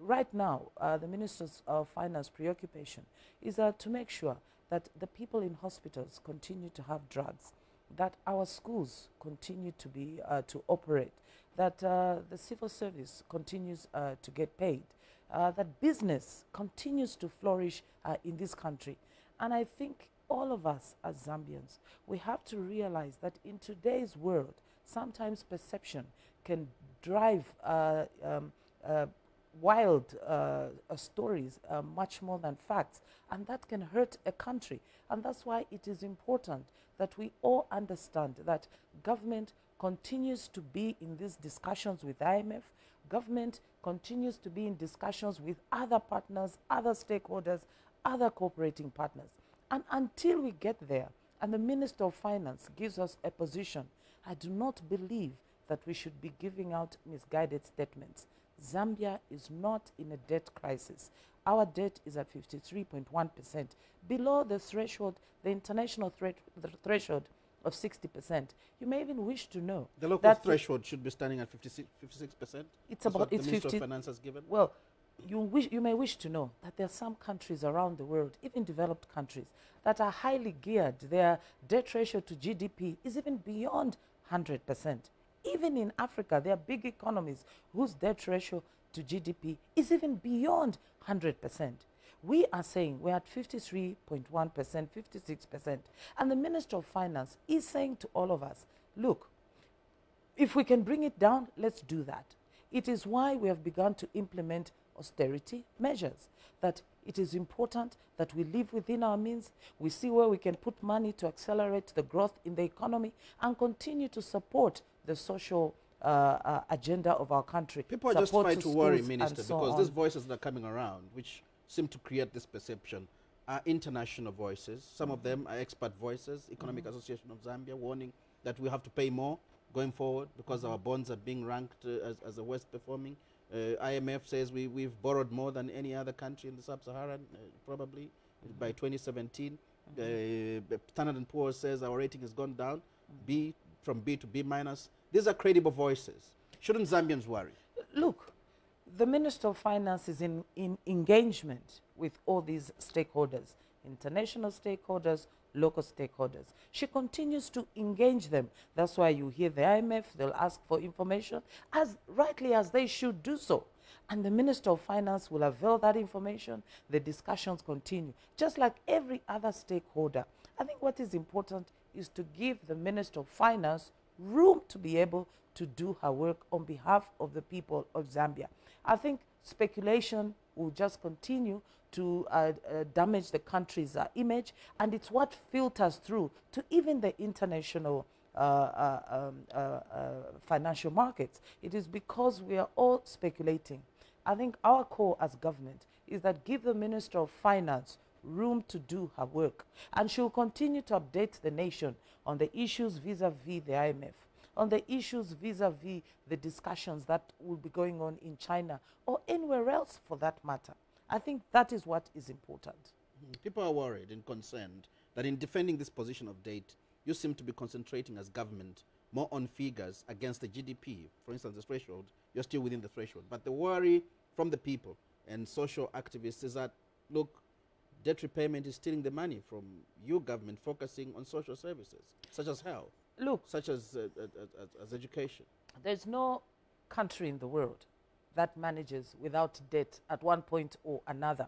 right now, the Minister's of Finance preoccupation is to make sure that the people in hospitals continue to have drugs, that our schools continue to be to operate, that the civil service continues to get paid, that business continues to flourish in this country. And I think all of us as Zambians, we have to realize that in today's world, sometimes perception can drive wild stories much more than facts, and that can hurt a country. And that's why it is important that we all understand that government continues to be in these discussions with IMF, government continues to be in discussions with other partners, other stakeholders, other cooperating partners. And until we get there, and the Minister of Finance gives us a position, I do not believe that we should be giving out misguided statements. Zambia is not in a debt crisis. Our debt is at 53.1%, below the threshold, the international threshold of 60%. You may even wish to know the local threshold should be standing at 56%. It's about the Minister of Finance has given. Well, you may wish to know that there are some countries around the world, even developed countries, that are highly geared. Their debt ratio to GDP is even beyond 100%. Even in Africa, there are big economies whose debt ratio to GDP is even beyond 100%. We are saying we're at 53.1%, 56%. And the Minister of Finance is saying to all of us, look, if we can bring it down, let's do that. It is why we have begun to implement austerity measures, that it is important that we live within our means, we see where we can put money to accelerate the growth in the economy and continue to support the social agenda of our country. People are just trying to worry, Minister, because these voices that are coming around, which seem to create this perception, are international voices. Some of them are expert voices. Economic Association of Zambia warning that we have to pay more going forward because our bonds are being ranked as the worst performing. IMF says we've borrowed more than any other country in the sub-Saharan, probably by 2017. Standard & Poor's says our rating has gone down, from B to B minus. These are credible voices. Shouldn't Zambians worry? Look, the Minister of Finance is in engagement with all these stakeholders, international stakeholders, local stakeholders. She continues to engage them. That's why you hear the IMF, they'll ask for information, as rightly as they should do so. And the Minister of Finance will avail that information. The discussions continue, just like every other stakeholder. I think what is important is to give the Minister of Finance room to be able to do her work on behalf of the people of Zambia. I think speculation will just continue to damage the country's image, and it's what filters through to even the international financial markets. It is because we are all speculating. I think our call as government is that give the Minister of Finance room to do her work, and she'll continue to update the nation on the issues vis-a-vis the IMF, on the issues vis-a-vis the discussions that will be going on in China or anywhere else for that matter. I think that is what is important. People are worried and concerned that in defending this position of date, you seem to be concentrating as government more on figures against the GDP. For instance, the threshold, you're still within the threshold. But the worry from the people and social activists is that, look, debt repayment is stealing the money from your government, focusing on social services, such as health, look, such as education. There's no country in the world that manages without debt at one point or another.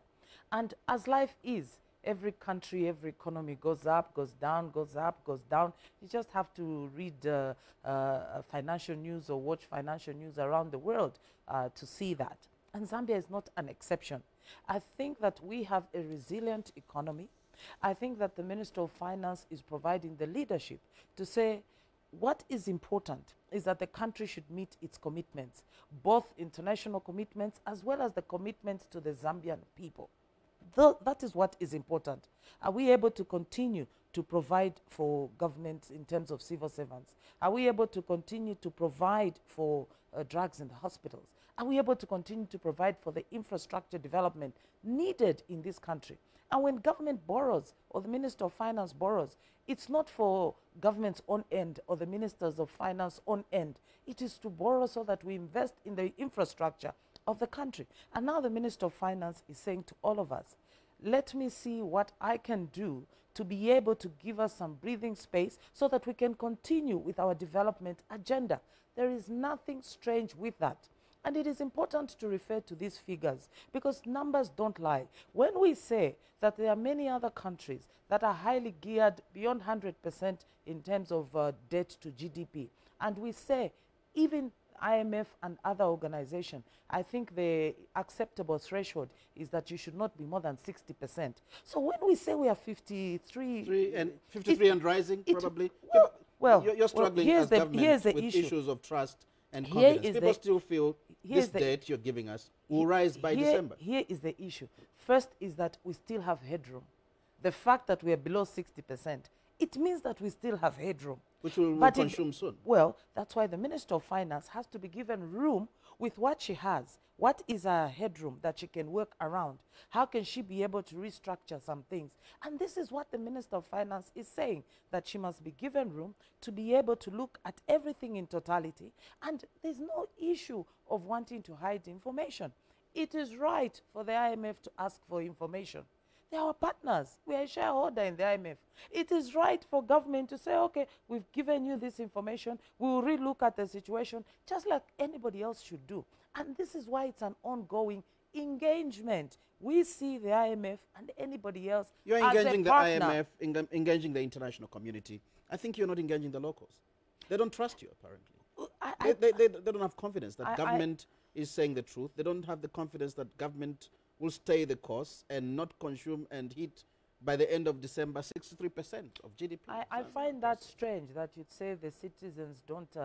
And as life is, every country, every economy goes up, goes down, goes up, goes down. You just have to read financial news or watch financial news around the world to see that. And Zambia is not an exception. I think that we have a resilient economy. I think that the Minister of Finance is providing the leadership to say what is important is that the country should meet its commitments, both international commitments as well as the commitments to the Zambian people. That is what is important. Are we able to continue to provide for government in terms of civil servants? Are we able to continue to provide for drugs in the hospitals? Are we able to continue to provide for the infrastructure development needed in this country? And when government borrows, or the Minister of Finance borrows, it's not for government's own end or the Ministers of Finance own end. It is to borrow so that we invest in the infrastructure of the country. And now the Minister of Finance is saying to all of us, let me see what I can do to be able to give us some breathing space so that we can continue with our development agenda. There is nothing strange with that. And it is important to refer to these figures because numbers don't lie. When we say that there are many other countries that are highly geared beyond 100% in terms of debt to GDP, and we say even IMF and other organizations, I think the acceptable threshold is that you should not be more than 60%. So when we say we are 53... and 53 and rising, probably. Well, you're struggling as government with issue. Issues of trust and confidence. People still feel this debt you're giving us will rise by December. Here is the issue. First is that we still have headroom. The fact that we are below 60%, it means that we still have headroom. Which will consume soon. Well, that's why the Minister of Finance has to be given room with what she has. What is her headroom that she can work around? How can she be able to restructure some things? And this is what the Minister of Finance is saying, that she must be given room to be able to look at everything in totality. And there's no issue of wanting to hide information. It is right for the IMF to ask for information. They are our partners. We are a shareholder in the IMF. It is right for government to say, okay, we've given you this information. We will relook at the situation just like anybody else should do. And this is why it's an ongoing engagement. We see the IMF and anybody else You're as engaging a the partner. IMF, engaging the international community. I think you're not engaging the locals. They don't trust you, apparently. They don't have confidence that government is saying the truth. They don't have the confidence that government will stay the course and not consume and hit by the end of December 63% of GDP. I find that strange that you'd say the citizens don't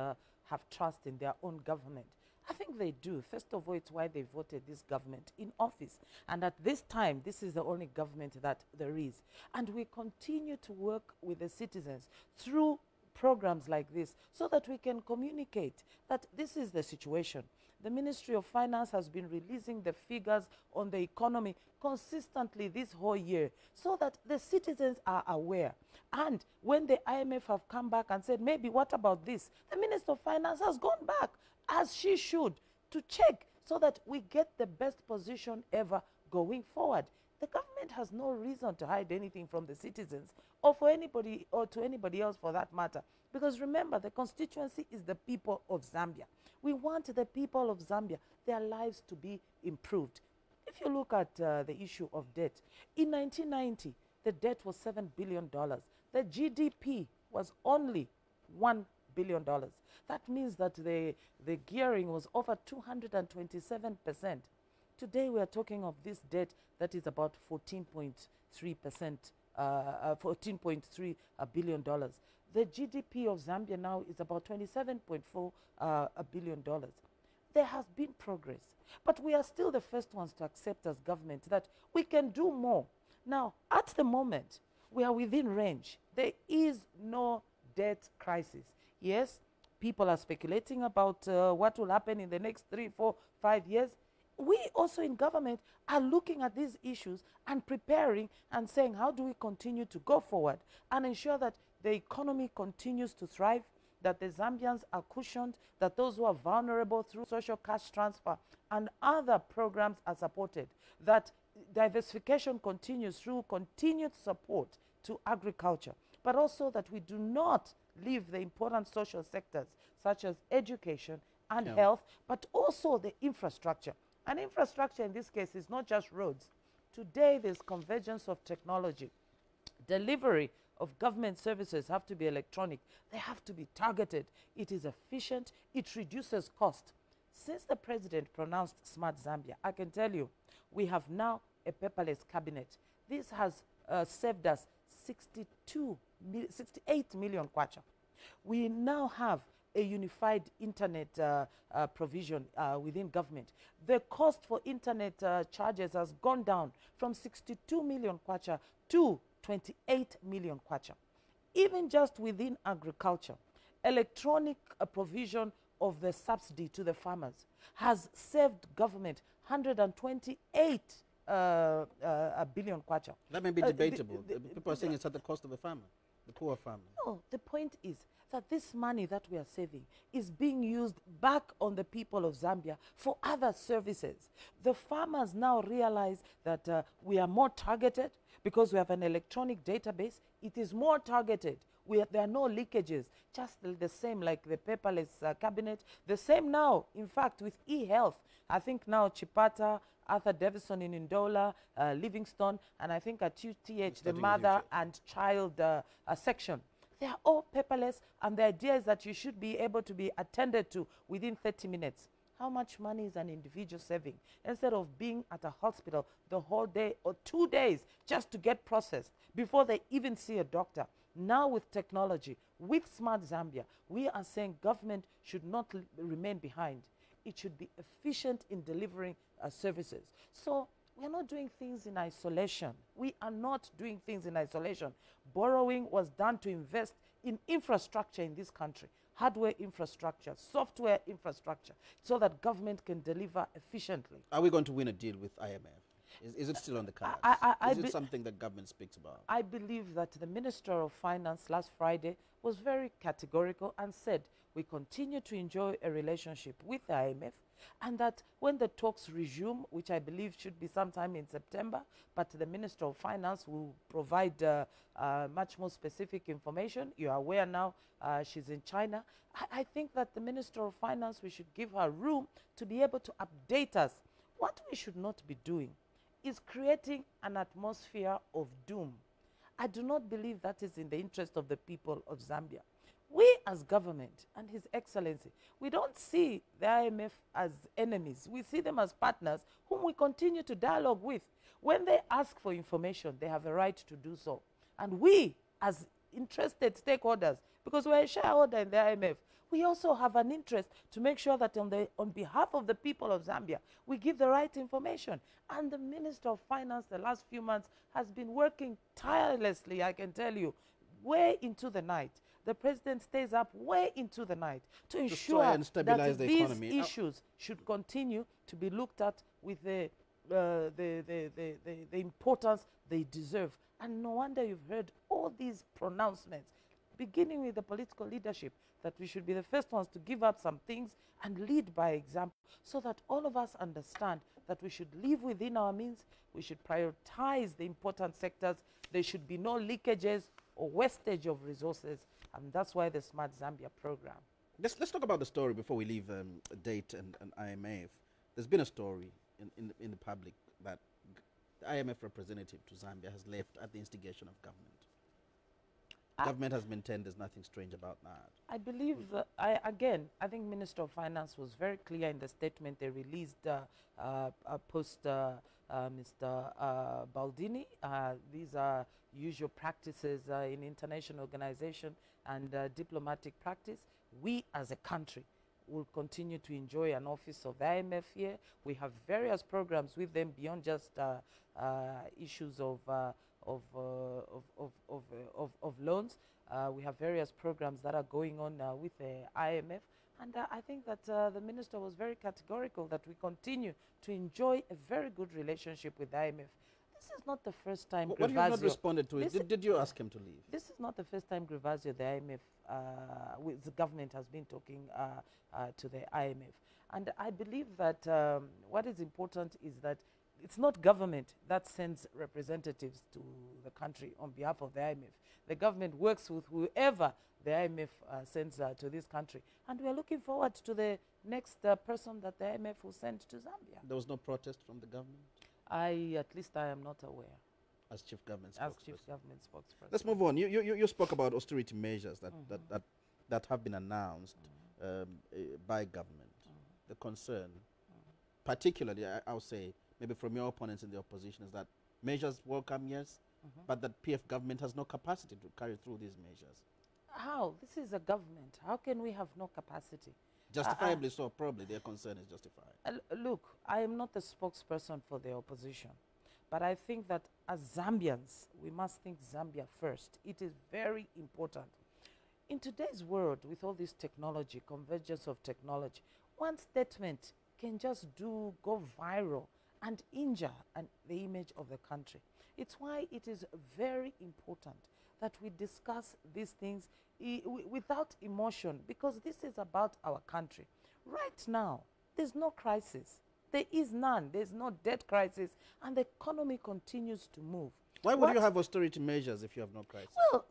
have trust in their own government. I think they do. First of all, it's why they voted this government in office. And at this time, this is the only government that there is. And we continue to work with the citizens through programs like this so that we can communicate that this is the situation. The Ministry of Finance has been releasing the figures on the economy consistently this whole year so that the citizens are aware. And when the IMF have come back and said, maybe what about this? The Minister of Finance has gone back, as she should, to check so that we get the best position ever going forward. The government has no reason to hide anything from the citizens or for anybody or to anybody else for that matter. Because remember, the constituency is the people of Zambia. We want the people of Zambia, their lives to be improved. If you look at the issue of debt, in 1990, the debt was $7 billion. The GDP was only $1 billion. That means that the gearing was over 227%. Today, we are talking of this debt that is about 14.3%, $14.3 billion. The GDP of Zambia now is about $27.4 billion. There has been progress, but we are still the first ones to accept as government that we can do more. Now, at the moment, we are within range. There is no debt crisis. Yes, people are speculating about what will happen in the next 3, 4, 5 years. We also in government are looking at these issues and preparing and saying, how do we continue to go forward and ensure that the economy continues to thrive, that the Zambians are cushioned, that those who are vulnerable through social cash transfer and other programs are supported, that diversification continues through continued support to agriculture, but also that we do not leave the important social sectors such as education and health, but also the infrastructure. And infrastructure in this case is not just roads. Today there's convergence of technology. Delivery of government services have to be electronic. They have to be targeted. It is efficient. It reduces cost. Since the president pronounced Smart Zambia, I can tell you, we have now a paperless cabinet. This has saved us 68 million kwacha. We now have a unified internet provision within government. The cost for internet charges has gone down from 62 million kwacha to 28 million kwacha. Even just within agriculture, electronic provision of the subsidy to the farmers has saved government 128 billion kwacha. That may be debatable. People are saying it's at the cost of the farmer. the poor farmers. No, the point is that this money that we are saving is being used back on the people of Zambia for other services. The farmers now realize that we are more targeted because we have an electronic database. It is more targeted. There are no leakages, just the same like the paperless cabinet. The same now, in fact, with e-health. I think now Chipata, Arthur Davison in Ndola, Livingstone, and I think at UTH, the mother and child section. They are all paperless, and the idea is that you should be able to be attended to within 30 minutes. How much money is an individual saving? Instead of being at a hospital the whole day or 2 days just to get processed before they even see a doctor. Now with technology, with Smart Zambia, we are saying government should not remain behind. It should be efficient in delivering services. So we are not doing things in isolation. We are not doing things in isolation. Borrowing was done to invest in infrastructure in this country, hardware infrastructure, software infrastructure, so that government can deliver efficiently. Are we going to win a deal with IMF? Is it still on the cards? Is it something that government speaks about? I believe that the Minister of Finance last Friday was very categorical and said we continue to enjoy a relationship with the IMF, and that when the talks resume, which I believe should be sometime in September, but the Minister of Finance will provide much more specific information. You are aware now she's in China. I think that the Minister of Finance, we should give her room to be able to update us. What we should not be doing is creating an atmosphere of doom. I do not believe that is in the interest of the people of Zambia. We as government and His Excellency, we don't see the IMF as enemies. We see them as partners whom we continue to dialogue with. When they ask for information, they have a right to do so. And we as interested stakeholders, because we're a shareholder in the IMF, we also have an interest to make sure that on behalf of the people of Zambia, we give the right information. And the Minister of Finance the last few months has been working tirelessly, I can tell you, way into the night. The President stays up way into the night to ensure that these issues should continue to be looked at with the importance they deserve. And no wonder you've heard all these pronouncements, beginning with the political leadership, that we should be the first ones to give up some things and lead by example, so that all of us understand that we should live within our means, we should prioritize the important sectors, there should be no leakages or wastage of resources, and that's why the Smart Zambia program. Let's talk about the story before we leave DATE and IMF. There's been a story in the public that the IMF representative to Zambia has left at the instigation of government. Government has maintained there's nothing strange about that. I believe, I think Minister of Finance was very clear in the statement they released post Mr. Baldini. These are usual practices in international organization and diplomatic practice. We as a country will continue to enjoy an office of the IMF here. We have various programs with them beyond just issues of loans. We have various programs that are going on with the IMF, and I think that the minister was very categorical that we continue to enjoy a very good relationship with the IMF. This is not the first time. What have you not responded to it? Did you ask him to leave? This is not the first time Grevazio, the IMF, with the government has been talking to the IMF. And I believe that what is important is that it's not government that sends representatives to the country on behalf of the IMF. The government works with whoever the IMF sends to this country. And we are looking forward to the next person that the IMF will send to Zambia. There was no protest from the government? At least I am not aware. As chief government spokesperson. As chief government spokesperson. Let's move on. You spoke about austerity measures that have been announced by government. The concern, particularly, I would say, maybe from your opponents in the opposition, is that measures welcome, yes, but that PF government has no capacity to carry through these measures. How? This is a government. How can we have no capacity? Justifiably so, probably. Their concern is justified. Look, I am not the spokesperson for the opposition, but I think that as Zambians, we must think Zambia first. It is very important. In today's world, with all this technology, convergence of technology, one statement can just go viral and injure the image of the country. It's why it is very important that we discuss these things without emotion, because this is about our country. Right now, there's no crisis. There is none. There's no debt crisis, and the economy continues to move. Why would you have austerity measures if you have no crisis? Well,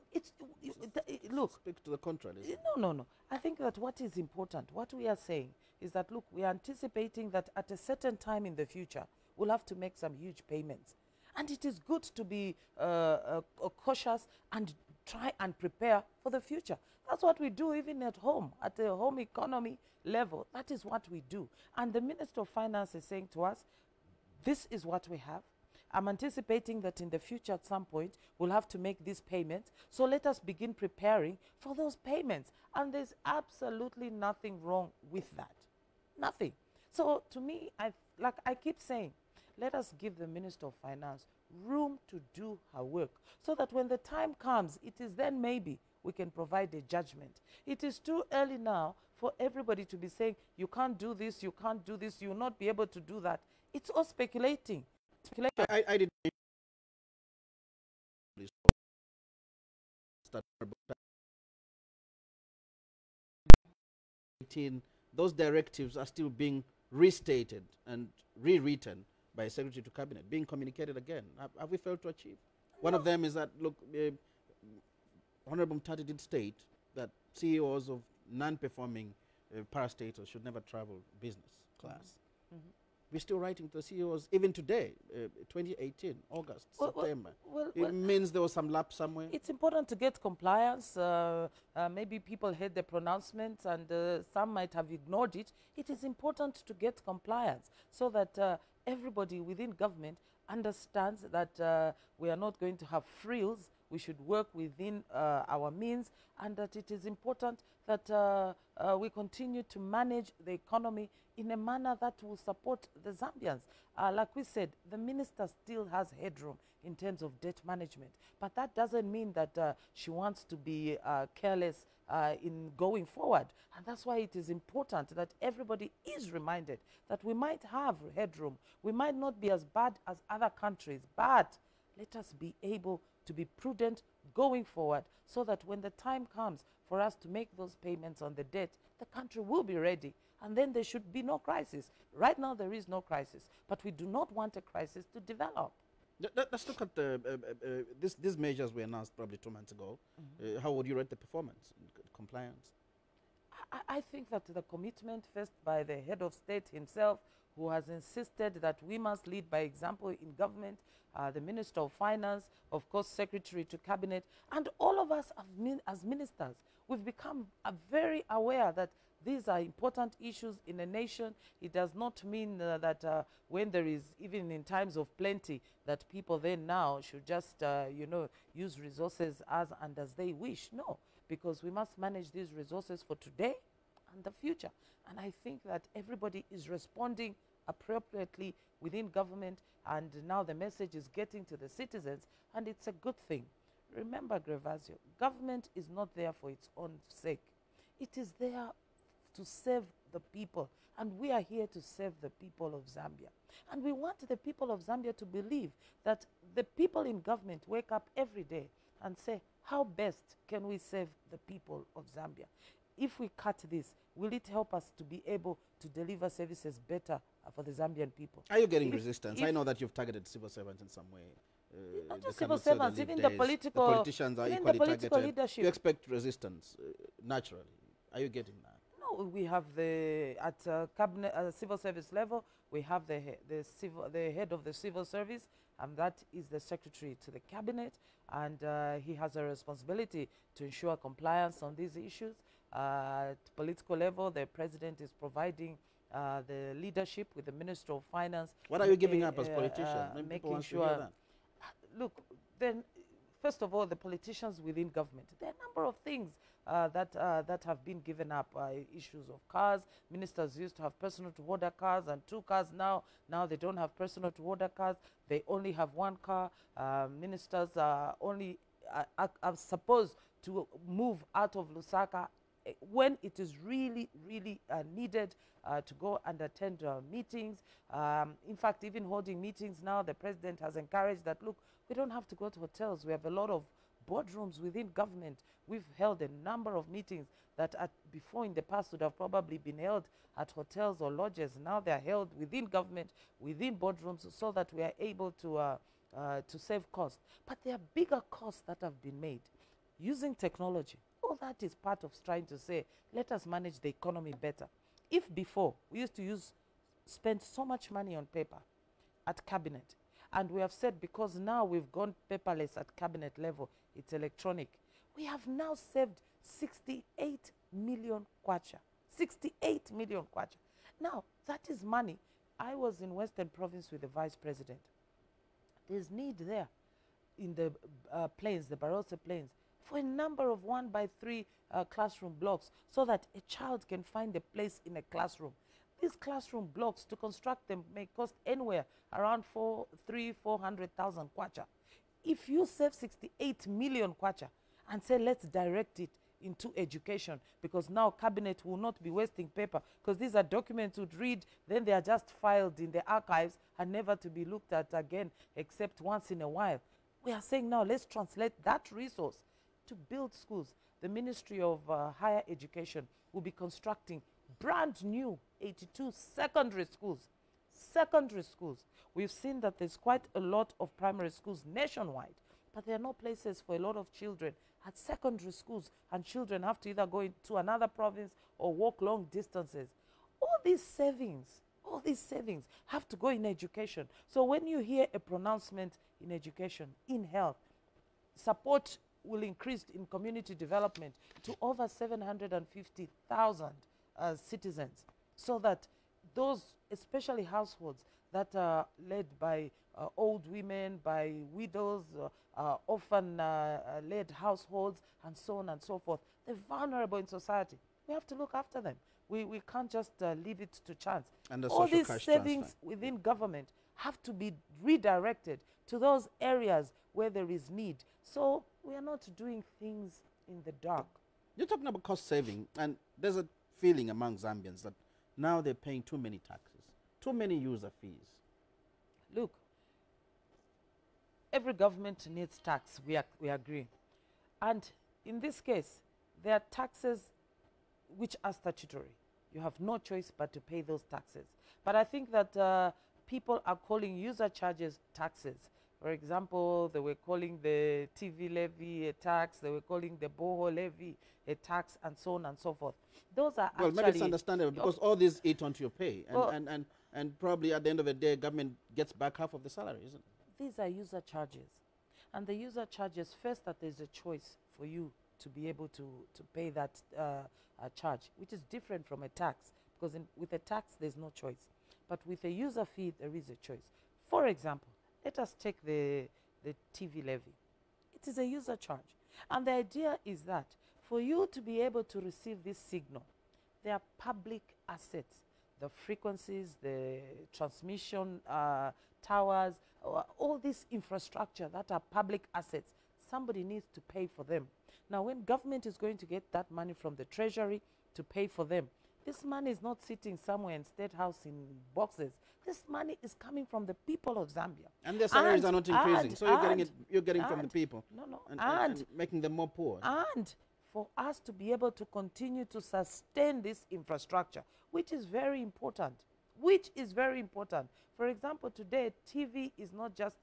look. Speak to the contrary. No. I think that what is important, what we are saying, is that, look, we are anticipating that at a certain time in the future, we'll have to make some huge payments. And it is good to be cautious and try and prepare for the future. That's what we do even at home, at the home economy level. That is what we do. And the Minister of Finance is saying to us, this is what we have. I'm anticipating that in the future at some point we'll have to make these payments. So let us begin preparing for those payments. And there's absolutely nothing wrong with that. Nothing. So to me, like I keep saying, let us give the Minister of Finance room to do her work, so that when the time comes, it is then maybe we can provide a judgment. It is too early now for everybody to be saying, you can't do this, you can't do this, you will not be able to do that. It's all speculating. I didn't those directives are still being restated and rewritten by a secretary to cabinet, being communicated again. Have we failed to achieve? One of them is that, look, Honorable Mtati did state that CEOs of non-performing parastatals should never travel business class. We're still writing to the CEOs even today, 2018, August, September. It means there was some lapse somewhere. It's important to get compliance. Maybe people heard the pronouncements and some might have ignored it. It is important to get compliance so that everybody within government understands that we are not going to have frills. We should work within our means, and that it is important that we continue to manage the economy in a manner that will support the Zambians. Like we said, the minister still has headroom in terms of debt management, but that doesn't mean that she wants to be careless in going forward. And that's why it is important that everybody is reminded that we might have headroom. We might not be as bad as other countries, but let us be able to be prudent going forward, so that when the time comes for us to make those payments on the debt, the country will be ready, and then there should be no crisis. Right now there is no crisis, but we do not want a crisis to develop. Let's look at these measures we announced probably 2 months ago. How would you rate the performance, compliance? I think that the commitment first by the head of state himself, who has insisted that we must lead by example in government, the Minister of Finance, of course, Secretary to Cabinet, and all of us as ministers, we've become very aware that these are important issues in a nation. It does not mean that when there is, even in times of plenty, that people then now should just, use resources as and as they wish. No, because we must manage these resources for today and the future. And I think that everybody is responding appropriately within government, and now the message is getting to the citizens, and it's a good thing. Remember, Grevasio, government is not there for its own sake. It is there to serve the people, and we are here to serve the people of Zambia. And we want the people of Zambia to believe that the people in government wake up every day and say, how best can we serve the people of Zambia? If we cut this, will it help us to be able to deliver services better for the Zambian people? Are you getting resistance? I know that you've targeted civil servants in some way. Not just civil servants, even the politicians are equally targeted. Leadership. You expect resistance naturally. Are you getting that? No, we have at cabinet, civil service level, we have the head of the civil service, and that is the secretary to the cabinet, and he has a responsibility to ensure compliance on these issues. At political level, the president is providing the leadership with the Minister of Finance. What are you giving up as politicians? Making sure. Look, then, first of all, the politicians within government. There are a number of things that have been given up. Issues of cars. Ministers used to have personal to order cars and 2 cars now. Now they don't have personal to order cars. They only have 1 car. Ministers are supposed to move out of Lusaka when it is really, really needed to go and attend meetings. In fact, even holding meetings now, the president has encouraged that, look, we don't have to go to hotels. We have a lot of boardrooms within government. We've held a number of meetings that before in the past would have probably been held at hotels or lodges. Now they're held within government, within boardrooms, so that we are able to save costs. But there are bigger costs that have been made using technology. All that is part of trying to say, let us manage the economy better. If before we used to spend so much money on paper at cabinet, and we have said because now we've gone paperless at cabinet level, it's electronic, we have now saved 68 million kwacha. 68 million kwacha. Now, that is money. I was in Western Province with the Vice President. There's need there in the plains, the Barotse Plains, for a number of 1x3 classroom blocks so that a child can find a place in a classroom. These classroom blocks, to construct them, may cost anywhere around 400,000 kwacha. If you save 68 million kwacha and say, let's direct it into education, because now cabinet will not be wasting paper, because these are documents you'd read, then they are just filed in the archives and never to be looked at again except once in a while. We are saying now, let's translate that resource to build schools. The Ministry of Higher Education will be constructing brand new 82 secondary schools. Secondary schools. We've seen that there's quite a lot of primary schools nationwide, but there are no places for a lot of children at secondary schools, and children have to either go into another province or walk long distances. All these savings have to go in education. So when you hear a pronouncement in education, in health, support will increase in community development to over 750,000 citizens, so that those, especially households that are led by old women, by widows, orphan-led households, and so on and so forth, they're vulnerable in society. We have to look after them. We can't just leave it to chance. And all these savings within government have to be redirected to those areas where there is need. So we are not doing things in the dark. You're talking about cost saving, and there's a feeling among Zambians that now they're paying too many taxes, too many user fees. Look, every government needs tax, we agree. And in this case, there are taxes which are statutory. You have no choice but to pay those taxes. But I think that people are calling user charges taxes. For example, they were calling the TV levy a tax, they were calling the boho levy a tax, and so on and so forth. Those are well, maybe it's understandable because all these eat onto your pay, and probably at the end of the day, government gets back half of the salary, isn't it? These are user charges. And the user charges, first that there's a choice for you to be able to pay that charge, which is different from a tax, because with a tax, there's no choice. But with a user fee, there is a choice. For example, let us take the TV levy. It is a user charge. And the idea is that for you to be able to receive this signal, there are public assets, the frequencies, the transmission towers, all this infrastructure that are public assets. Somebody needs to pay for them. Now, when government is going to get that money from the treasury to pay for them, this money is not sitting somewhere in State House in boxes. This money is coming from the people of Zambia. And their salaries are not increasing. So you're getting from the people. No. And making them more poor. And for us to be able to continue to sustain this infrastructure, which is very important. For example, today, TV is not just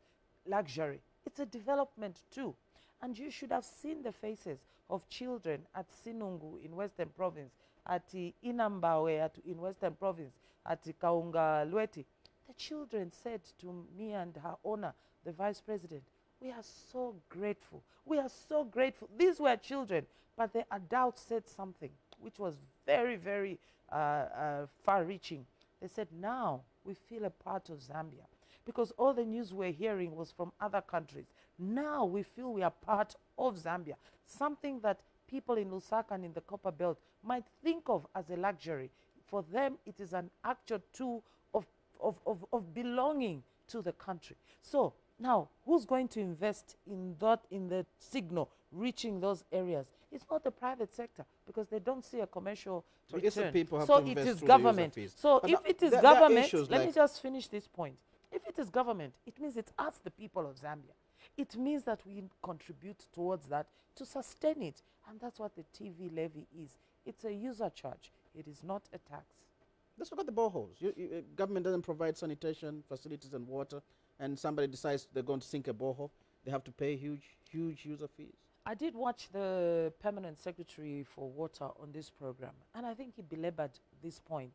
luxury. It's a development too. And you should have seen the faces of children at Sinungu in Western Province, at Inambawe in Western Province, at Kaunga Lweti. The children said to me and her owner, the Vice President, we are so grateful. We are so grateful. These were children, but the adults said something which was very, very far-reaching. They said, now we feel a part of Zambia, because all the news we're hearing was from other countries. Now we feel we are part of Zambia, something that people in Lusaka and in the Copper Belt might think of as a luxury. For them, it is an actual tool of belonging to the country. So now, who's going to invest in the signal reaching those areas? It's not the private sector, because they don't see a commercial return. People have so to it invest is through government. The user fees. So but if it is government, let like me just finish this point. If it is government, it means it's us, the people of Zambia. It means that we contribute towards that to sustain it. And that's what the TV levy is. It's a user charge. It is not a tax. Let's look at the boreholes. Government doesn't provide sanitation, facilities and water, and somebody decides they're going to sink a borehole. They have to pay huge user fees. I did watch the Permanent Secretary for Water on this program, and I think he belabored this point.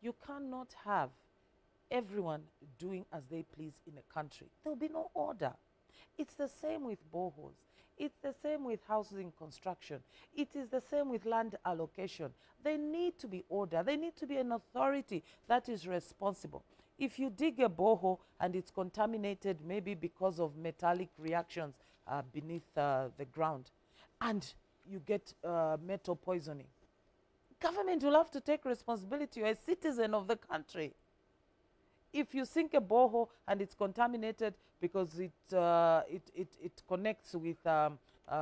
You cannot have everyone doing as they please in a country. There will be no order. It's the same with boreholes. It's the same with housing construction. It is the same with land allocation. There need to be order. There need to be an authority that is responsible. If you dig a borehole and it's contaminated, maybe because of metallic reactions beneath the ground, and you get metal poisoning, government will have to take responsibility. You're a citizen of the country. If you sink a borehole and it's contaminated because it connects with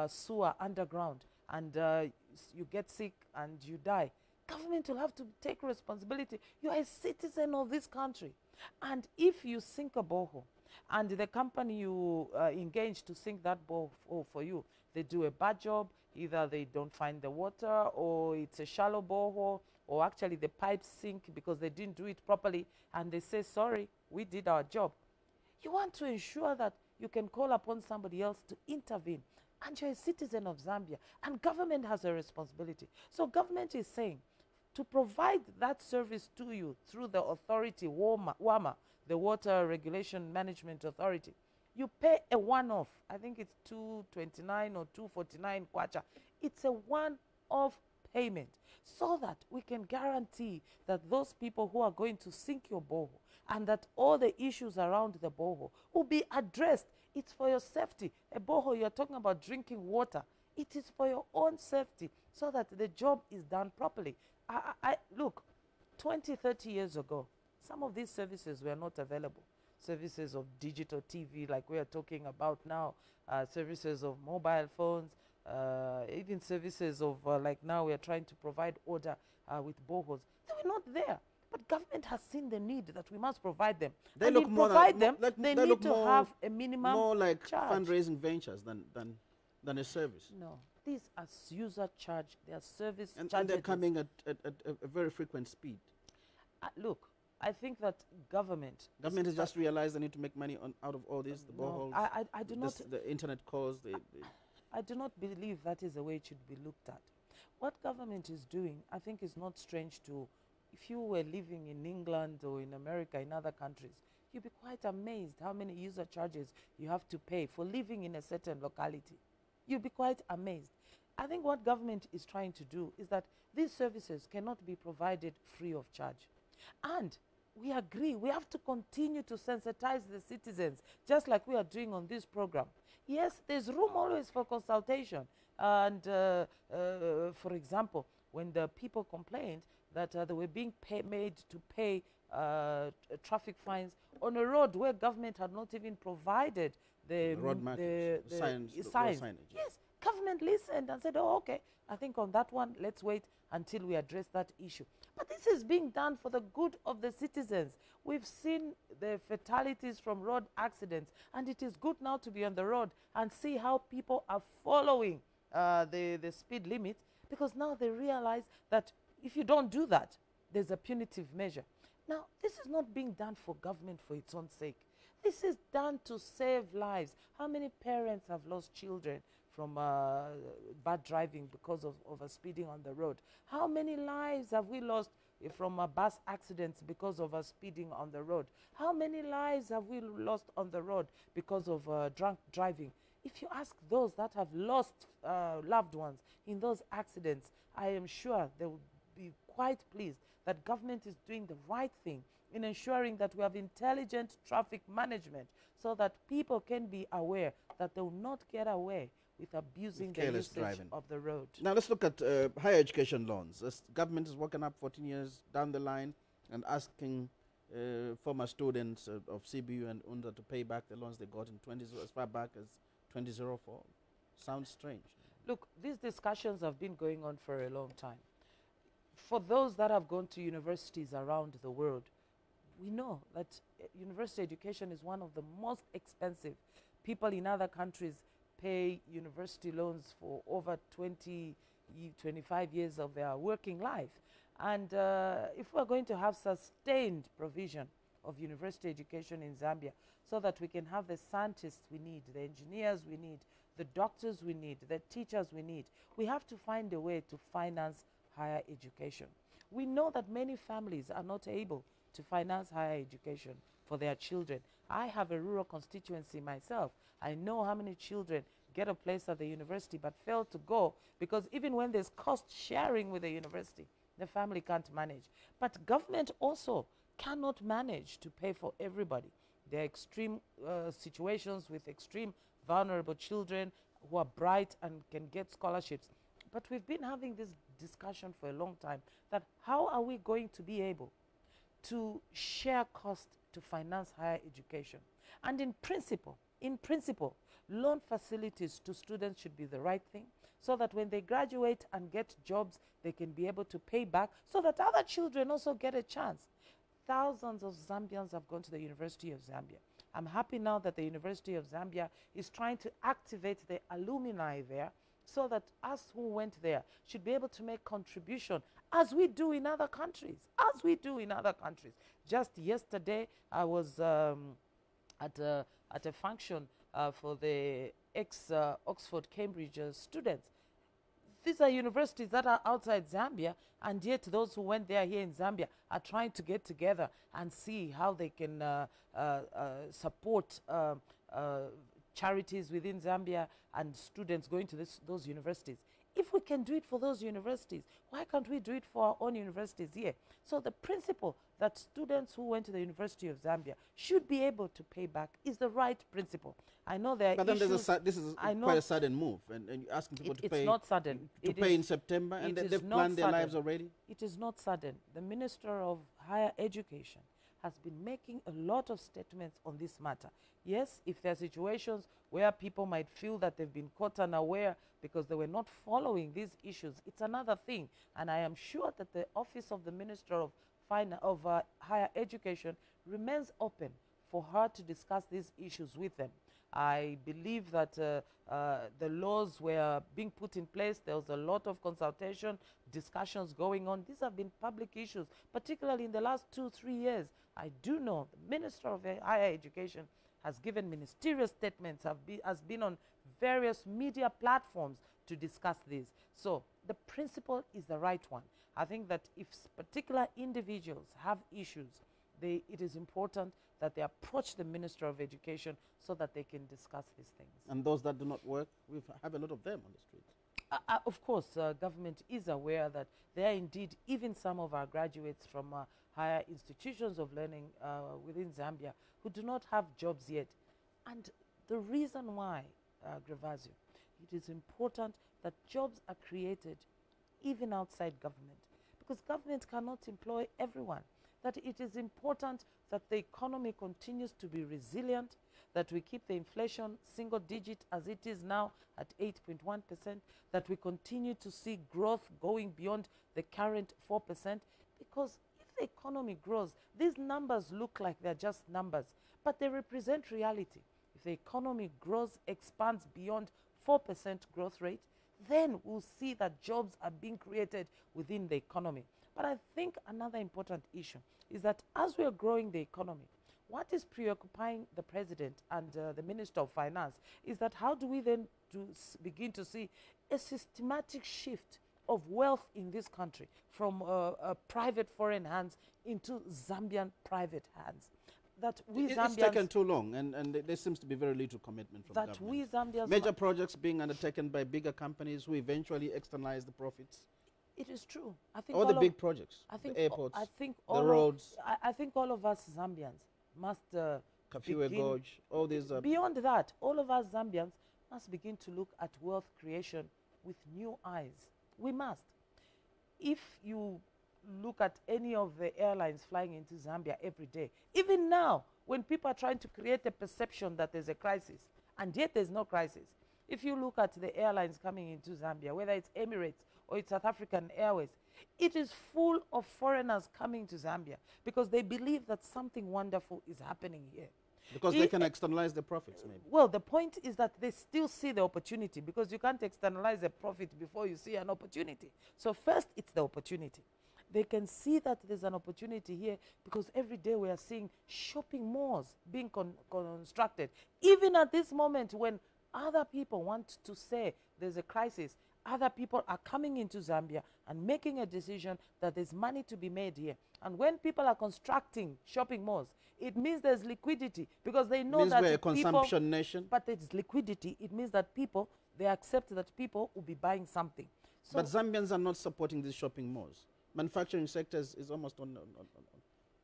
sewer underground, and you get sick and you die, government will have to take responsibility. You are a citizen of this country. And if you sink a borehole and the company you engage to sink that borehole for you, they do a bad job, either they don't find the water, or it's a shallow borehole, or actually the pipes sink because they didn't do it properly, and they say, sorry, we did our job. You want to ensure that you can call upon somebody else to intervene. And you're a citizen of Zambia, and government has a responsibility. So government is saying, to provide that service to you through the authority, WAMA, the Water Regulation Management Authority, you pay a one-off. I think it's 229 or 249 kwacha. It's a one-off payment, so that we can guarantee that those people who are going to sink your borehole, and that all the issues around the borehole will be addressed. It's for your safety. A borehole, you're talking about drinking water. It is for your own safety, so that the job is done properly. Look, 20, 30 years ago, some of these services were not available. Services of digital TV, like we are talking about now, services of mobile phones, even services of, like now we are trying to provide order with boreholes. They were not there. But government has seen the need that we must provide them. They and look in more provide them, like, they need to have a minimum more like charge. fundraising ventures than a service. No, these are user charge. They are service charges. And they're coming at a very frequent speed. Look, I think that government has just realized they need to make money out of all this, the boreholes, I do not, the internet calls. I do not believe that is the way it should be looked at. What government is doing, I think, is not strange to, if you were living in England or in America, in other countries, you'd be quite amazed how many user charges you have to pay for living in a certain locality. You'd be quite amazed. I think what government is trying to do is that these services cannot be provided free of charge. And we agree, we have to continue to sensitize the citizens, just like we are doing on this program. Yes, there's room always for consultation. And for example, when the people complained that they were being made to pay traffic fines on a road where government had not even provided the road signs. Yes, government listened and said, oh, okay, I think on that one, let's wait until we address that issue. But this is being done for the good of the citizens. We've seen the fatalities from road accidents, and it is good now to be on the road and see how people are following the speed limit, because now they realize that if you don't do that, there's a punitive measure. Now, this is not being done for government for its own sake. This is done to save lives. How many parents have lost children from bad driving because of speeding on the road? How many lives have we lost from bus accidents because of speeding on the road? How many lives have we lost on the road because of drunk driving? If you ask those that have lost loved ones in those accidents, I am sure they will be quite pleased that government is doing the right thing in ensuring that we have intelligent traffic management, so that people can be aware that they will not get away with abusing the usage driving of the road. Now let's look at higher education loans. This government is working up 14 years down the line and asking former students of CBU and UNZA to pay back the loans they got in as far back as 2004. Sounds strange. Look, these discussions have been going on for a long time. For those that have gone to universities around the world, we know that university education is one of the most expensive. People in other countries pay university loans for over 20, 25 years of their working life. And if we're going to have sustained provision of university education in Zambia so that we can have the scientists we need, the engineers we need, the doctors we need, the teachers we need, we have to find a way to finance higher education. We know that many families are not able to finance higher education for their children. I have a rural constituency myself. I know how many children get a place at the university but fail to go because even when there's cost sharing with the university, the family can't manage. But government also cannot manage to pay for everybody. There are extreme situations with extreme vulnerable children who are bright and can get scholarships. But we've been having this discussion for a long time that how are we going to be able to share cost to finance higher education? And in principle, loan facilities to students should be the right thing so that when they graduate and get jobs, they can be able to pay back so that other children also get a chance. Thousands of Zambians have gone to the University of Zambia. I'm happy now that the University of Zambia is trying to activate the alumni there so that us who went there should be able to make contribution as we do in other countries, Just yesterday, I was at a function for the ex-Oxford Cambridge students. These are universities that are outside Zambia, and yet those who went there here in Zambia are trying to get together and see how they can support charities within Zambia and students going to those universities. If we can do it for those universities, why can't we do it for our own universities here? So the principle that students who went to the University of Zambia should be able to pay back is the right principle. I know there are issues. This is quite a sudden move, and you're asking people to pay. It's not sudden. To pay in September, and they've planned their lives already? It is not sudden. The Minister of Higher Education has been making a lot of statements on this matter. Yes, if there are situations where people might feel that they've been caught unaware because they were not following these issues, it's another thing. And I am sure that the Office of the Minister of Higher Education remains open for her to discuss these issues with them. I believe that the laws were being put in place. There was a lot of consultation, discussions going on. These have been public issues, particularly in the last 2-3 years. I do know the Minister of Higher Education has given ministerial statements, has been on various media platforms to discuss this. So the principle is the right one. I think that if particular individuals have issues, it is important that they approach the Minister of Education so that they can discuss these things. And those that do not work, we have a lot of them on the street. Of course, government is aware that there are indeed even some of our graduates from higher institutions of learning within Zambia who do not have jobs yet. And the reason why, Gravazio, it is important that jobs are created even outside government, because government cannot employ everyone. That it is important that the economy continues to be resilient, that we keep the inflation single digit as it is now at 8.1%, that we continue to see growth going beyond the current 4%, because if the economy grows, these numbers look like they're just numbers, but they represent reality. If the economy grows, expands beyond 4% growth rate, then we'll see that jobs are being created within the economy. But I think another important issue is that as we are growing the economy, what is preoccupying the President and the Minister of Finance is that how do we then begin to see a systematic shift of wealth in this country from private foreign hands into Zambian private hands? That we Zambians, it's taken too long, and there seems to be very little commitment from that government. We Zambians major projects being undertaken by bigger companies who eventually externalize the profits. It is true. I think all the big projects, the airports, the roads. I think all of us Zambians must Kafiwe Gorge, all these. Beyond that, all of us Zambians must begin to look at wealth creation with new eyes. We must. If you look at any of the airlines flying into Zambia every day, even now, when people are trying to create a perception that there's a crisis, and yet there's no crisis. If you look at the airlines coming into Zambia, whether it's Emirates or it's South African Airways. It is full of foreigners coming to Zambia because they believe that something wonderful is happening here. Because they can externalize the profits, maybe. Well, the point is that they still see the opportunity, because you can't externalize a profit before you see an opportunity. So first, it's the opportunity. They can see that there's an opportunity here because every day we are seeing shopping malls being constructed. Even at this moment when other people want to say there's a crisis, other people are coming into Zambia and making a decision that there's money to be made here. And when people are constructing shopping malls, it means there's liquidity, because they know that we're a consumption nation. But there's liquidity. It means that people, they accept that people will be buying something. So but Zambians are not supporting these shopping malls. Manufacturing sector is almost on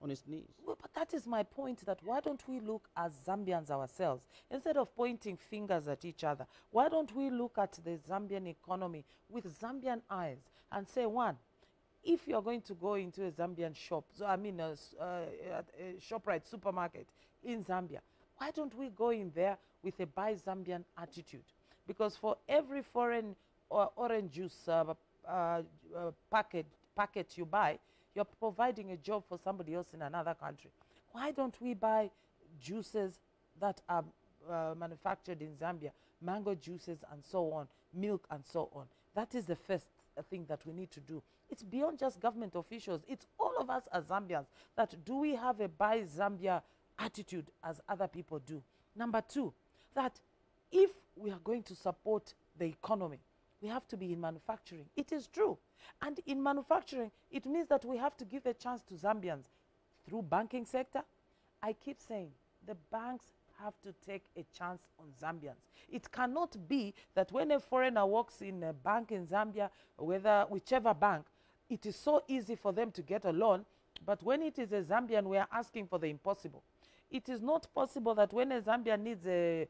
its knees. Well, but that is my point, that why don't we look as Zambians ourselves? Instead of pointing fingers at each other, why don't we look at the Zambian economy with Zambian eyes and say, one, if you're going to go into a Zambian shop, so I mean a ShopRite supermarket in Zambia, why don't we go in there with a buy Zambian attitude? Because for every foreign or orange juice packet you buy, you're providing a job for somebody else in another country. Why don't we buy juices that are manufactured in Zambia, mango juices and so on, milk and so on? That is the first thing that we need to do. It's beyond just government officials. It's all of us as Zambians. That do we have a buy Zambia attitude as other people do? Number two, that if we are going to support the economy, we have to be in manufacturing. It is true. And in manufacturing, it means that we have to give a chance to Zambians through banking sector. I keep saying the banks have to take a chance on Zambians. It cannot be that when a foreigner walks in a bank in Zambia, whichever bank, it is so easy for them to get a loan, but when it is a Zambian, we are asking for the impossible. It is not possible that when a Zambian needs a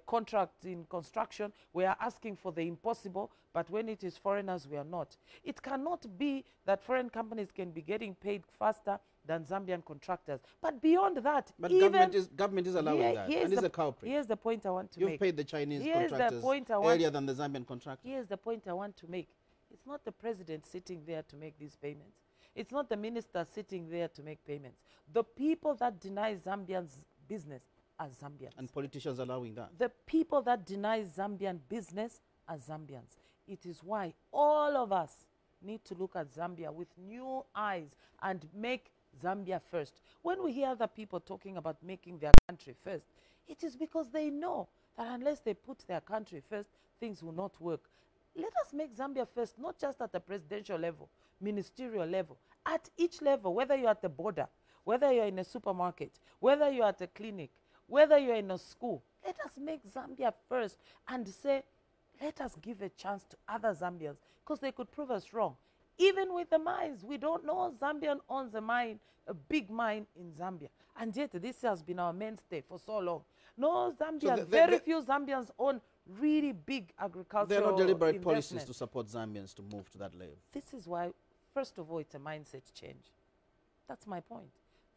contract in construction, we are asking for the impossible, but when it is foreigners, we are not. It cannot be that foreign companies can be getting paid faster than Zambian contractors. But beyond that, but government is allowing that, and is a culprit. Here's the point I want to make. You've paid the Chinese contractors earlier than the Zambian contractors. Here's the point I want to make. It's not the president sitting there to make these payments. It's not the minister sitting there to make payments. The people that deny Zambians business are Zambians. And politicians allowing that. The people that deny Zambian business are Zambians. It is why all of us need to look at Zambia with new eyes and make Zambia first. When we hear other people talking about making their country first, it is because they know that unless they put their country first, things will not work. Let us make Zambia first, not just at the presidential level, ministerial level, at each level, whether you're at the border, whether you're in a supermarket, whether you're at a clinic, whether you're in a school. Let us make Zambia first and say, let us give a chance to other Zambians, because they could prove us wrong. Even with the mines, we don't know Zambian owns a mine, a big mine in Zambia. And yet this has been our mainstay for so long. No Zambian, so very few Zambians own really big agricultural There are no deliberate policies to support Zambians to move to that level. This is why, first of all, it's a mindset change. That's my point.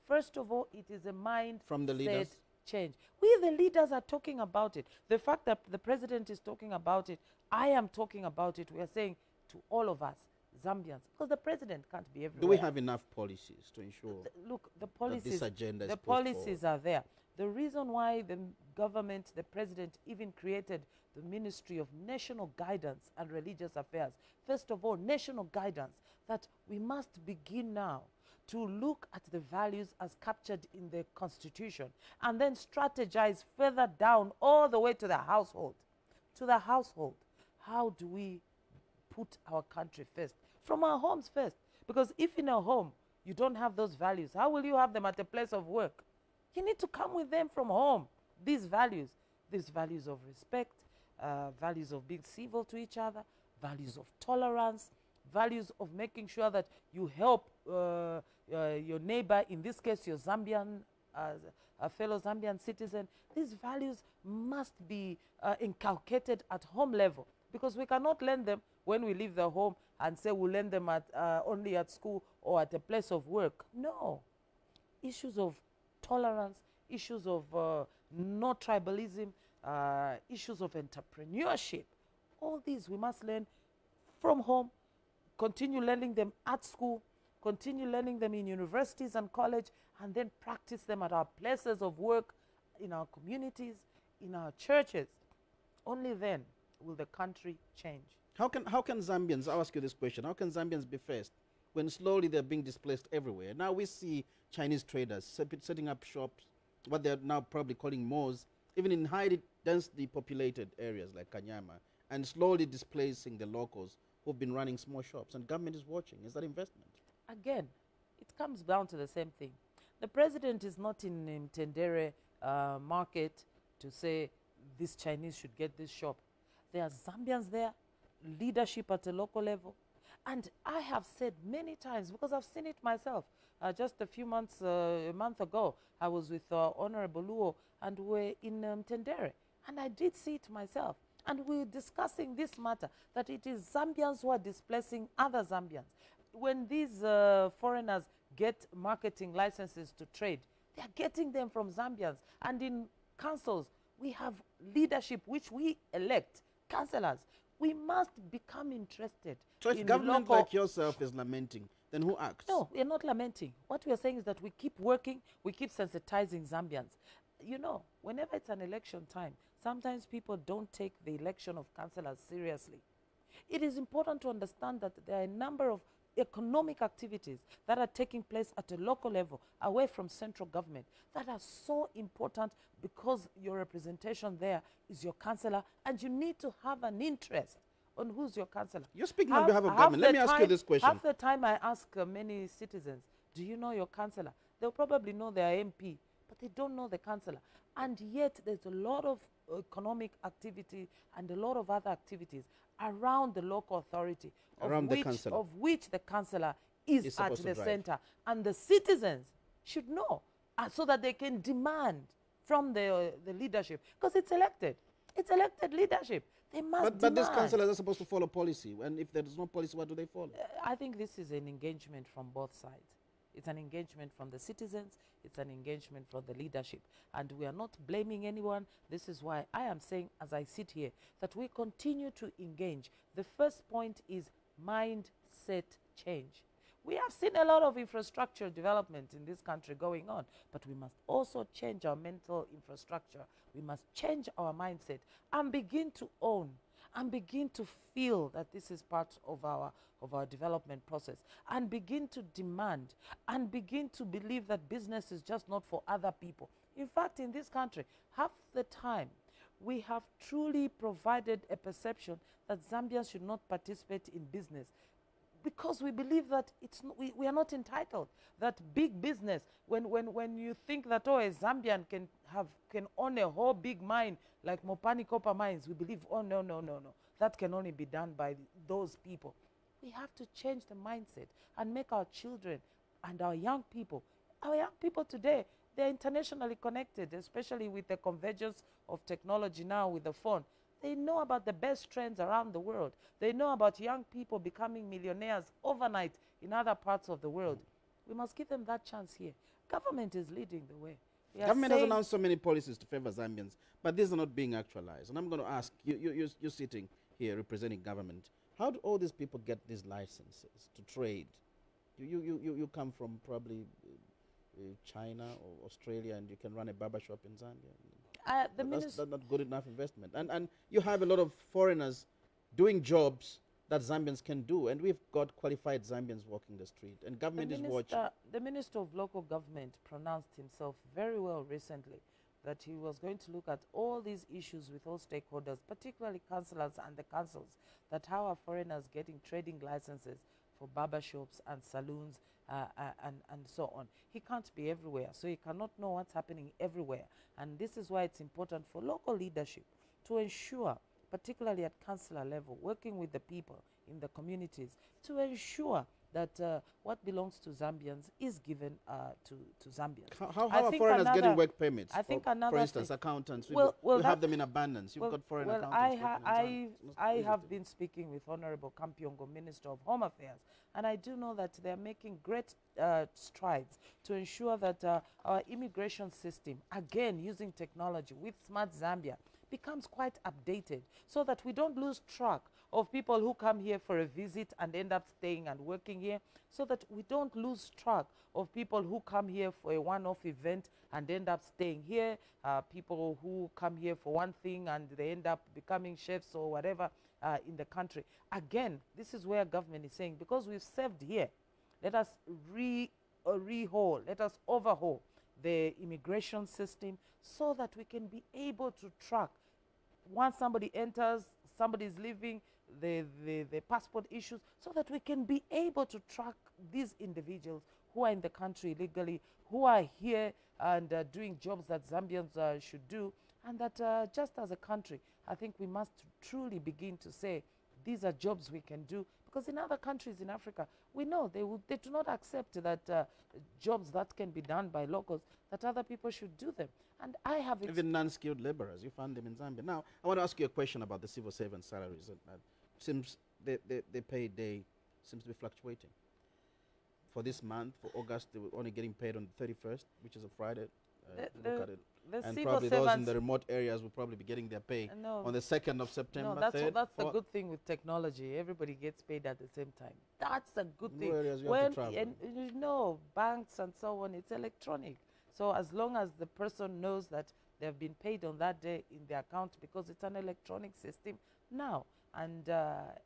First of all, it is a mindset from the leaders change. We, the leaders, are talking about it. The fact that the president is talking about it, I am talking about it. We are saying to all of us, Zambians, because the president can't be everywhere. Do we have enough policies to ensure look, the policies, that this agenda is the pushed policies forward? Are there. The reason why the government, the president, even created the Ministry of National Guidance and Religious Affairs, first of all, national guidance, that we must begin now to look at the values as captured in the Constitution and then strategize further down all the way to the household. To the household. How do we put our country first? From our homes first. Because if in a home you don't have those values, how will you have them at a place of work? You need to come with them from home. These values of respect, values of being civil to each other, values of tolerance, values of making sure that you help your neighbor, in this case your Zambian, a fellow Zambian citizen. These values must be inculcated at home level, because we cannot learn them when we leave the home and say we'll learn them only at school or at a place of work. No. Issues of tolerance, issues of no tribalism, issues of entrepreneurship, all these we must learn from home continue learning them at school, continue learning them in universities and college, and then practice them at our places of work, in our communities, in our churches. Only then will the country change. How can Zambians, I'll ask you this question, how can Zambians be first when slowly they're being displaced everywhere? Now we see Chinese traders setting up shops, what they're now probably calling malls, even in highly densely populated areas like Kanyama, and slowly displacing the locals who've been running small shops, and government is watching. Is that investment? Again, it comes down to the same thing. The president is not in Tendere market to say this Chinese should get this shop. There are Zambians there, leadership at a local level. And I have said many times, because I've seen it myself, just a few months, a month ago, I was with Honorable Luo, and we're in Tendere. And I did see it myself. And we're discussing this matter, that it is Zambians who are displacing other Zambians. When these foreigners get marketing licenses to trade, they are getting them from Zambians. And in councils, we have leadership which we elect, councillors. We must become interested. So if government like yourself is lamenting, then who acts? No, we're not lamenting. What we are saying is that we keep working, we keep sensitizing Zambians. You know, whenever it's an election time, sometimes people don't take the election of councillors seriously. It is important to understand that there are a number of economic activities that are taking place at a local level, away from central government, that are so important because your representation there is your councillor, and you need to have an interest on who's your councillor. You're speaking on behalf of government. Let me ask you this question. Half the time I ask many citizens, do you know your councillor? They'll probably know their MP, but they don't know the councillor. And yet there's a lot of economic activity and a lot of other activities around the local authority, of which the councillor is at the center. And the citizens should know, so that they can demand from the leadership, because it's elected. It's elected leadership. They must demand. But these councillors are supposed to follow policy. And if there is no policy, what do they follow? I think this is an engagement from both sides. It's an engagement from the citizens. It's an engagement from the leadership. And we are not blaming anyone. This is why I am saying, as I sit here, that we continue to engage. The first point is mindset change. We have seen a lot of infrastructure development in this country going on, but we must also change our mental infrastructure. We must change our mindset and begin to own and begin to feel that this is part of our development process, and begin to demand and begin to believe that business is just not for other people. In fact, in this country, half the time, we have truly provided a perception that Zambians should not participate in business, because we believe that we are not entitled. That big business, when you think that, oh, a Zambian can own a whole big mine like Mopani Copper Mines, we believe, oh, no. That can only be done by those people. We have to change the mindset and make our children and our young people today, they're internationally connected, especially with the convergence of technology now with the phone. They know about the best trends around the world. They know about young people becoming millionaires overnight in other parts of the world. We must give them that chance here. Government is leading the way. Government has announced so many policies to favor Zambians, but these are not being actualized. And I'm going to ask, you're sitting here representing government. How do all these people get these licenses to trade? You come from probably China or Australia, and you can run a barber shop in Zambia. That's not good enough investment. And you have a lot of foreigners doing jobs that Zambians can do, and we've got qualified Zambians walking the street, and government is watching. The Minister of Local Government pronounced himself very well recently that he was going to look at all these issues with all stakeholders, particularly councillors and the councils, that how are foreigners getting trading licenses for barbershops and saloons and so on. He can't be everywhere, so he cannot know what's happening everywhere. And this is why it's important for local leadership to ensure, particularly at councillor level, working with the people in the communities, to ensure that what belongs to Zambians is given to Zambians. How are foreigners getting work permits? For instance, accountants, we have them in abundance. You've got foreign accountants. I have been speaking with Honorable Kampiongo, Minister of Home Affairs, and I do know that they're making great strides to ensure that our immigration system, again using technology with Smart Zambia, becomes quite updated so that we don't lose track of people who come here for a visit and end up staying and working here, so that we don't lose track of people who come here for a one-off event and end up staying here, people who come here for one thing and they end up becoming chefs or whatever in the country. Again, this is where government is saying, because we've served here, let us rehaul, let us overhaul the immigration system so that we can be able to track once somebody enters, somebody is leaving, the passport issues, so that we can be able to track these individuals who are in the country illegally, who are here and doing jobs that Zambians should do, and that just as a country, I think we must truly begin to say these are jobs we can do, because in other countries in Africa, we know they do not accept that jobs that can be done by locals, that other people should do them. And I have even non-skilled laborers, you find them in Zambia. Now, I want to ask you a question about the civil servant salaries. Seems the payday seems to be fluctuating. For this month, for August, they were only getting paid on the 31st, which is a Friday. Look at it. And probably those in the remote areas will probably be getting their pay on the 2nd of September. No, that's the good thing with technology. Everybody gets paid at the same time. That's a good thing. Areas you have to travel. And you know, banks and so on, it's electronic. So as long as the person knows that they've been paid on that day in their account, because it's an electronic system now, and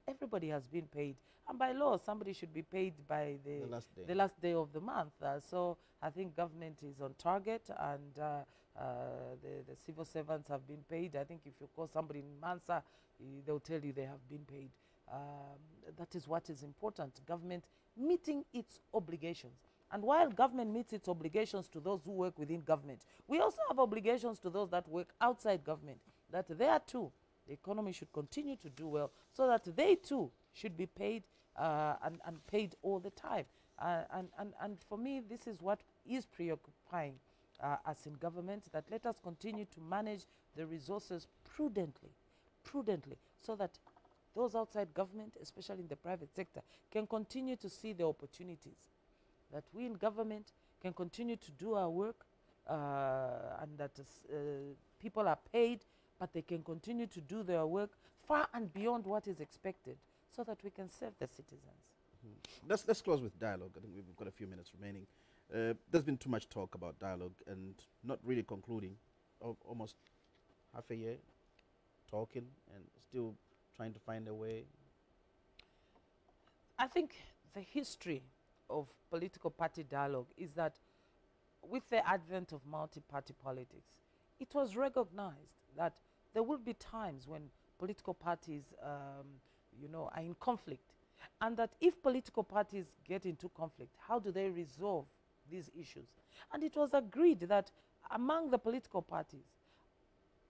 everybody has been paid. And by law, somebody should be paid by the last day of the month. So I think government is on target, and the civil servants have been paid. I think if you call somebody in Mansa, they'll tell you they have been paid. That is what is important, government meeting its obligations. And while government meets its obligations to those who work within government, we also have obligations to those that work outside government, that there too, the economy should continue to do well, so that they too should be paid and paid all the time. And for me, this is what is preoccupying us in government, that let us continue to manage the resources prudently, so that those outside government, especially in the private sector, can continue to see the opportunities, that we in government can continue to do our work, and that people are paid, but they can continue to do their work far and beyond what is expected, so that we can serve the citizens. Let's close with dialogue. I think we've got a few minutes remaining. There's been too much talk about dialogue and not really concluding. Almost half a year talking and still trying to find a way. I think the history of political party dialogue is that with the advent of multi-party politics, it was recognized that there will be times when political parties are in conflict, and that if political parties get into conflict, how do they resolve these issues? And it was agreed that among the political parties,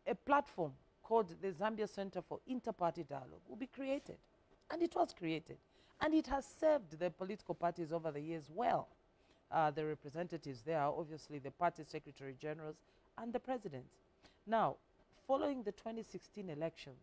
a platform called the Zambia Center for Inter-Party Dialogue will be created. And it was created. And it has served the political parties over the years well. The representatives there are obviously the party secretary generals and the president. Now, following the 2016 elections,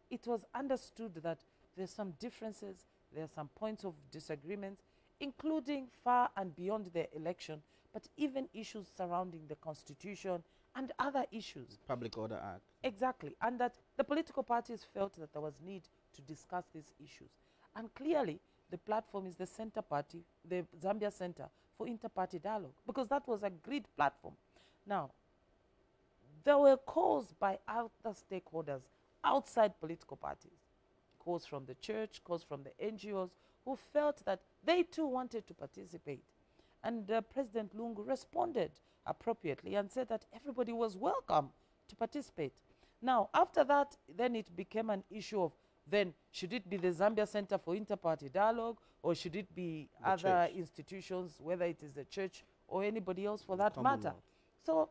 it was understood that there's some differences, there are some points of disagreements, including far and beyond the election, but even issues surrounding the constitution and other issues. Public Order Act. Exactly. And that the political parties felt that there was need to discuss these issues. And clearly, the platform is the center party, the Zambia Center for Inter-Party Dialogue, because that was an agreed platform. Now, there were calls by other stakeholders outside political parties, calls from the church, calls from the NGOs, who felt that they too wanted to participate. And President Lungu responded appropriately and said that everybody was welcome to participate. Now, after that, then it became an issue of, then should it be the Zambia Center for Inter-Party Dialogue, or should it be the other institutions, whether it is the church or anybody else for that matter? So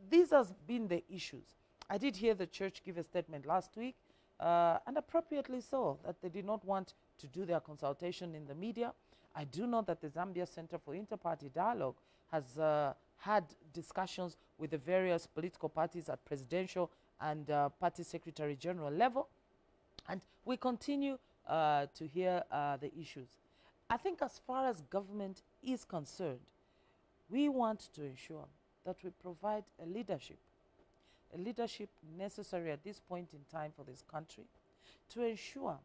these has been the issues. I did hear the church give a statement last week, and appropriately so, that they did not want to do their consultation in the media. I do know that the Zambia Center for Inter-Party Dialogue has had discussions with the various political parties at presidential and party secretary general level, and we continue to hear the issues. I think as far as government is concerned, we want to ensure that we provide a leadership necessary at this point in time for this country to ensure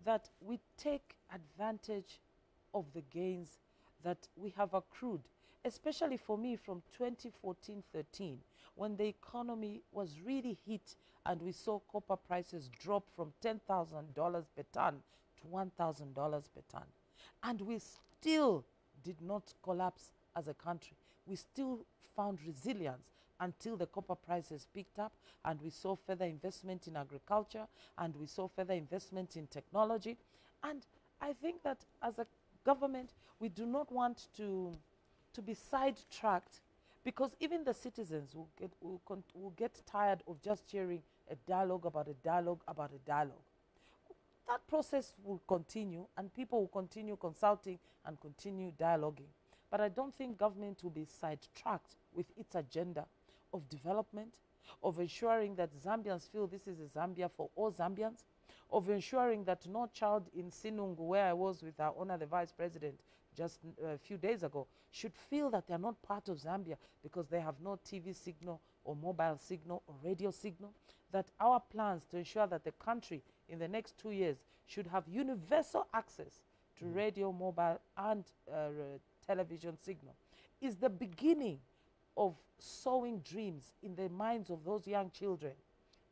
that we take advantage of the gains that we have accrued, especially for me from 2014-13, when the economy was really hit and we saw copper prices drop from $10,000 per ton to $1,000 per ton. And we still did not collapse as a country. We still found resilience until the copper prices picked up, and we saw further investment in agriculture, and we saw further investment in technology. And I think that as a government, we do not want to be sidetracked, because even the citizens will get tired of just hearing a dialogue about a dialogue about a dialogue. That process will continue, and people will continue consulting and continue dialoguing. But I don't think government will be sidetracked with its agenda of development, of ensuring that Zambians feel this is a Zambia for all Zambians, of ensuring that no child in Sinungu, where I was with our Honor the Vice President just a few days ago, should feel that they're not part of Zambia because they have no TV signal or mobile signal or radio signal. That our plans to ensure that the country in the next 2 years should have universal access to radio, mobile, and television signal is the beginning of sowing dreams in the minds of those young children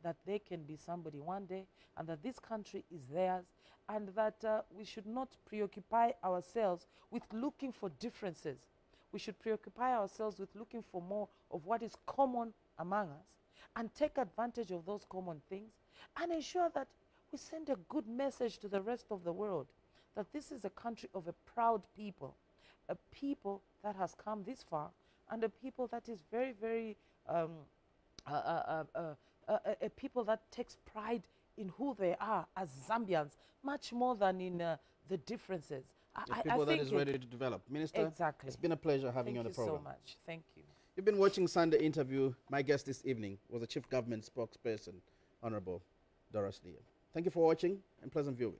that they can be somebody one day, and that this country is theirs, and that we should not preoccupy ourselves with looking for differences. We should preoccupy ourselves with looking for more of what is common among us, and take advantage of those common things, and ensure that we send a good message to the rest of the world that this is a country of a proud people, a people that has come this far, and a people that is very, very, a people that takes pride in who they are as Zambians, much more than in the differences. People that is ready to develop. Minister, exactly. It's been a pleasure having you on the program. Thank you so much. Thank you. You've been watching Sunday Interview. My guest this evening was the Chief Government Spokesperson, Honorable Dora Siliya. Thank you for watching, and pleasant viewing.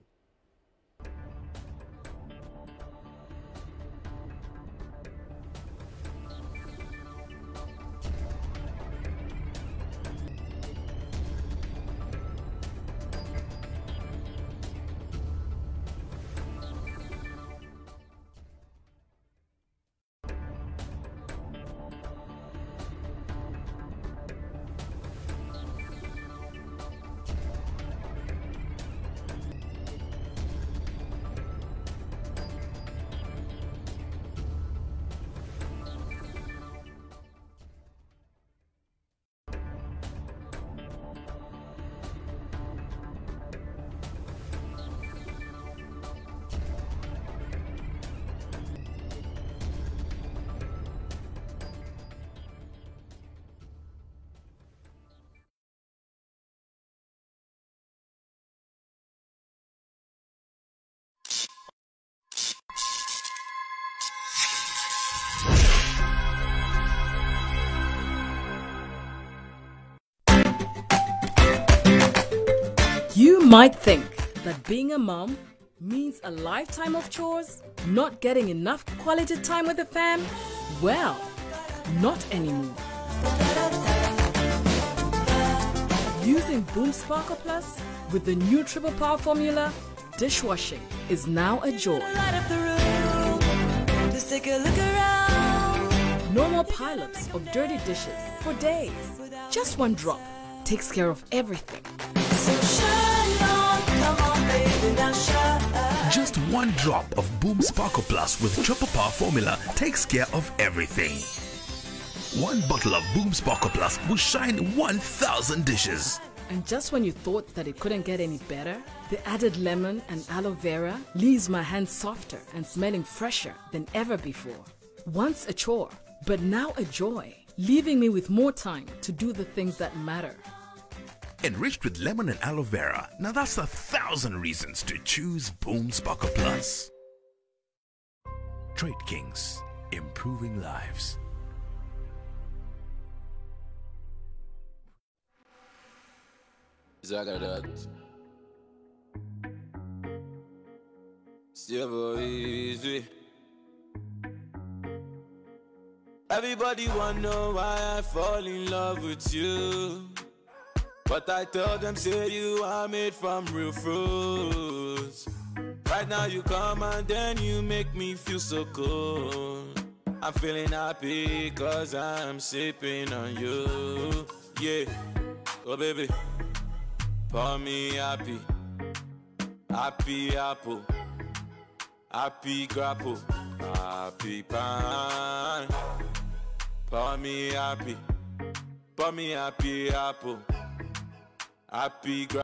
You might think that being a mom means a lifetime of chores, not getting enough quality time with the fam. Well, not anymore. Using Boom Sparkle Plus with the new Triple Power formula, dishwashing is now a joy. No more piles of dirty dishes for days. Just one drop takes care of everything. Just one drop of Boom Sparkle Plus with Triple Power formula takes care of everything. One bottle of Boom Sparkle Plus will shine 1,000 dishes. And just when you thought that it couldn't get any better, the added lemon and aloe vera leaves my hands softer and smelling fresher than ever before. Once a chore, but now a joy, leaving me with more time to do the things that matter. Enriched with lemon and aloe vera, now that's 1,000 reasons to choose Boom Sparkle Plus. Trade Kings, improving lives. never easy. Everybody wanna know why I fall in love with you, but I tell them, say you are made from real fruits. Right now you come and then you make me feel so cool. I'm feeling happy cause I'm sipping on you. Yeah, oh baby, pour me happy. Happy apple, happy grapple, happy pan. Pour me happy apple, happy grapple.